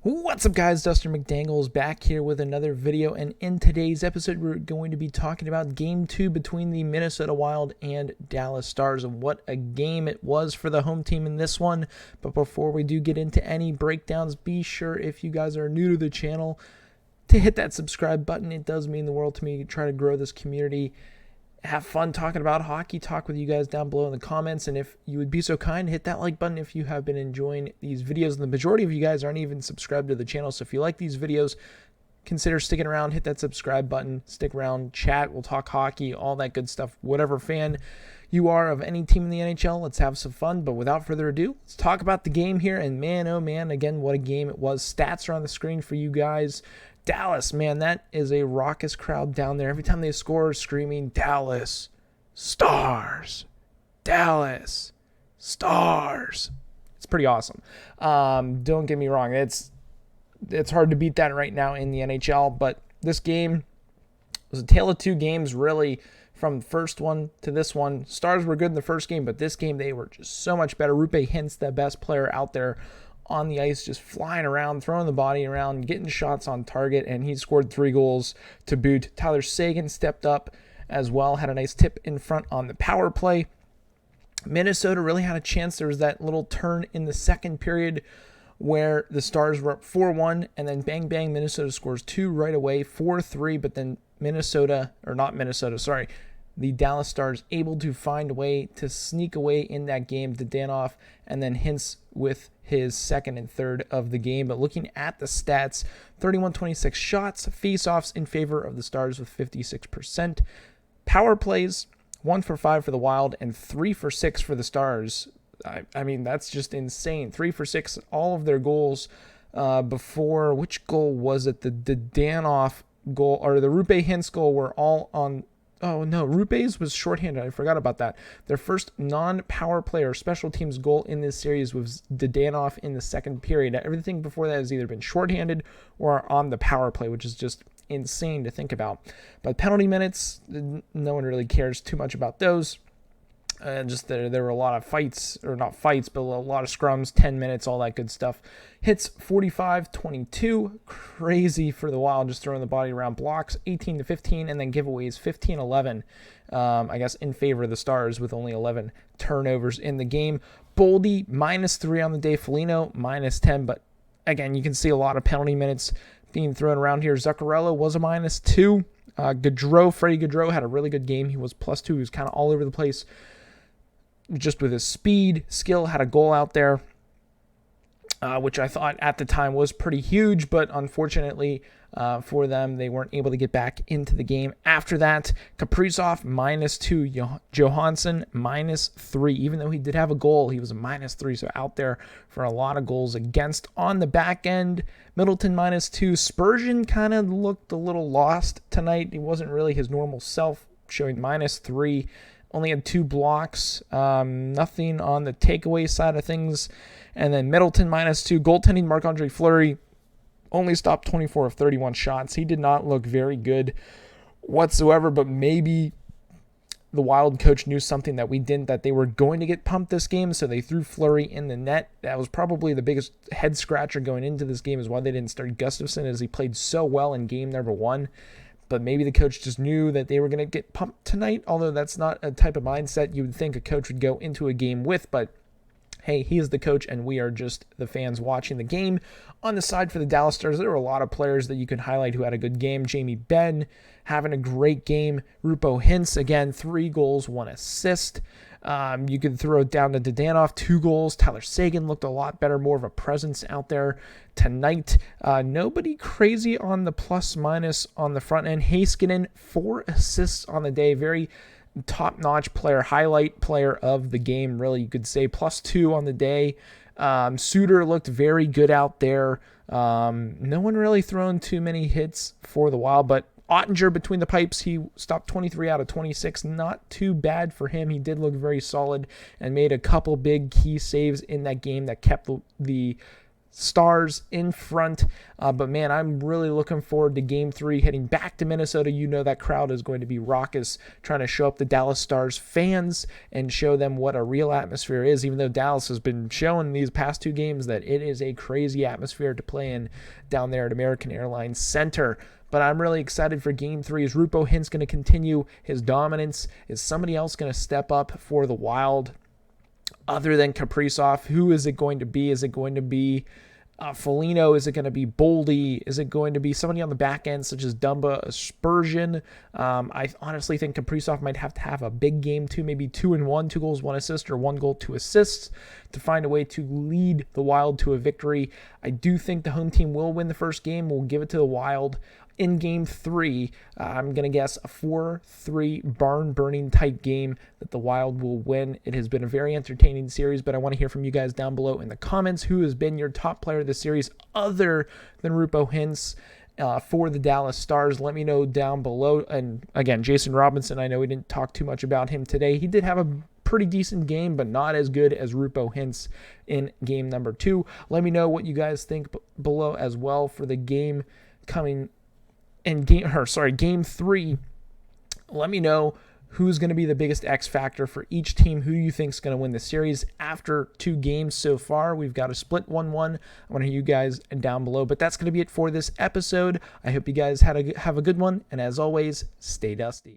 What's up, guys? Duster McDaniels back here with another video, and in today's episode we're going to be talking about Game 2 between the Minnesota Wild and Dallas Stars, and what a game it was for the home team in this one. But before we do get into any breakdowns, be sure, if you guys are new to the channel, to hit that subscribe button. It does mean the world to me. Try to grow this community, have fun talking about hockey, talk with you guys down below in the comments, and if you would be so kind, hit that like button if you have been enjoying these videos. And the majority of you guys aren't even subscribed to the channel, so if you like these videos, consider sticking around, hit that subscribe button, stick around, chat, we'll talk hockey, all that good stuff. Whatever fan you are of any team in the NHL, let's have some fun. But without further ado, let's talk about the game here. And man, oh man, again, what a game it was. Stats are on the screen for you guys. Dallas, man, that is a raucous crowd down there. Every time they score, screaming, Dallas Stars, Dallas Stars. It's pretty awesome. Don't get me wrong. It's hard to beat that right now in the NHL, but this game was a tale of two games, really, from the first one to this one. Stars were good in the first game, but this game they were just so much better. Roope Hintz, the best player out there on the ice, just flying around, throwing the body around, getting shots on target, and he scored 3 goals to boot. Tyler Seguin stepped up as well, had a nice tip in front on the power play. Minnesota really had a chance. There was that little turn in the second period where the Stars were up 4-1, and then bang, bang, Minnesota scores 2 right away, 4-3, but then the Dallas Stars able to find a way to sneak away in that game to Danoff, and then Hintz with his second and third of the game. But looking at the stats, 31-26 shots, face-offs in favor of the Stars with 56%. Power plays, 1 for 5 for the Wild and 3 for 6 for the Stars. I mean, that's just insane. 3 for 6, all of their goals before, which goal was it? The Danoff goal, or the Roope Hintz goal, were all on. Oh no, Rupe's was shorthanded. I forgot about that. Their first non-power play or special teams goal in this series was Danoff in the second period. Everything before that has either been shorthanded or on the power play, which is just insane to think about. But penalty minutes, no one really cares too much about those. Just there were a lot of fights, or not fights, but a lot of scrums, 10 minutes, all that good stuff. Hits 45-22, crazy for the Wild, just throwing the body around. Blocks 18-15, and then giveaways 15-11, I guess in favor of the Stars with only 11 turnovers in the game. Boldy, -3 on the day. Foligno, -10, but again, you can see a lot of penalty minutes being thrown around here. Zuccarello was a -2. Freddie Gaudreau had a really good game. He was +2. He was kind of all over the place, just with his speed, skill, had a goal out there, which I thought at the time was pretty huge, but unfortunately for them, they weren't able to get back into the game. After that, Kaprizov, -2, Johansson, -3. Even though he did have a goal, he was a -3, so out there for a lot of goals against. On the back end, Middleton, -2. Spurgeon kind of looked a little lost tonight. He wasn't really his normal self, showing -3. Only had 2 blocks, nothing on the takeaway side of things. And then Middleton, -2. Goaltending, Marc-Andre Fleury only stopped 24 of 31 shots. He did not look very good whatsoever, but maybe the Wild coach knew something that we didn't, that they were going to get pumped this game, so they threw Fleury in the net. That was probably the biggest head scratcher going into this game, is why they didn't start Gustafsson, as he played so well in game number 1. But maybe the coach just knew that they were going to get pumped tonight, although that's not a type of mindset you would think a coach would go into a game with. But hey, he is the coach, and we are just the fans watching the game. On the side for the Dallas Stars, there were a lot of players that you could highlight who had a good game. Jamie Benn having a great game. Roope Hintz, again, 3 goals, 1 assist. You could throw it down to Danoff, 2 goals. Tyler Seguin looked a lot better, more of a presence out there tonight. Nobody crazy on the plus-minus on the front end. Heiskanen, 4 assists on the day. Very top-notch player, highlight player of the game, really, you could say. +2 on the day. Suter looked very good out there. No one really throwing too many hits for the Wild, but Ottinger between the pipes, he stopped 23 out of 26. Not too bad for him. He did look very solid and made a couple big key saves in that game that kept the Stars in front. But man, I'm really looking forward to Game 3, heading back to Minnesota. You know that crowd is going to be raucous, trying to show up the Dallas Stars fans and show them what a real atmosphere is, even though Dallas has been showing these past 2 games that it is a crazy atmosphere to play in down there at American Airlines Center. But I'm really excited for Game 3. Is Rupo Hintz going to continue his dominance? Is somebody else going to step up for the Wild other than Kaprizov? Who is it going to be? Is it going to be Foligno? Is it going to be Boldy? Is it going to be somebody on the back end such as Dumba, Spurgeon? I honestly think Kaprizov might have to have a big game too, maybe 2-1, 2 goals, 1 assist, or 1 goal, 2 assists to find a way to lead the Wild to a victory. I do think the home team will win the first game. We'll give it to the Wild. In Game 3, I'm going to guess a 4-3 barn-burning type game that the Wild will win. It has been a very entertaining series, but I want to hear from you guys down below in the comments. Who has been your top player of the series other than Rupo Hintz for the Dallas Stars? Let me know down below. And again, Jason Robinson, I know we didn't talk too much about him today. He did have a pretty decent game, but not as good as Rupo Hintz in game number 2. Let me know what you guys think below as well for the game coming in Game 3. Let me know who's going to be the biggest X factor for each team. Who do you think is going to win the series after 2 games so far? We've got a split 1-1. I want to hear you guys down below. But that's going to be it for this episode. I hope you guys have a good one. And as always, stay dusty.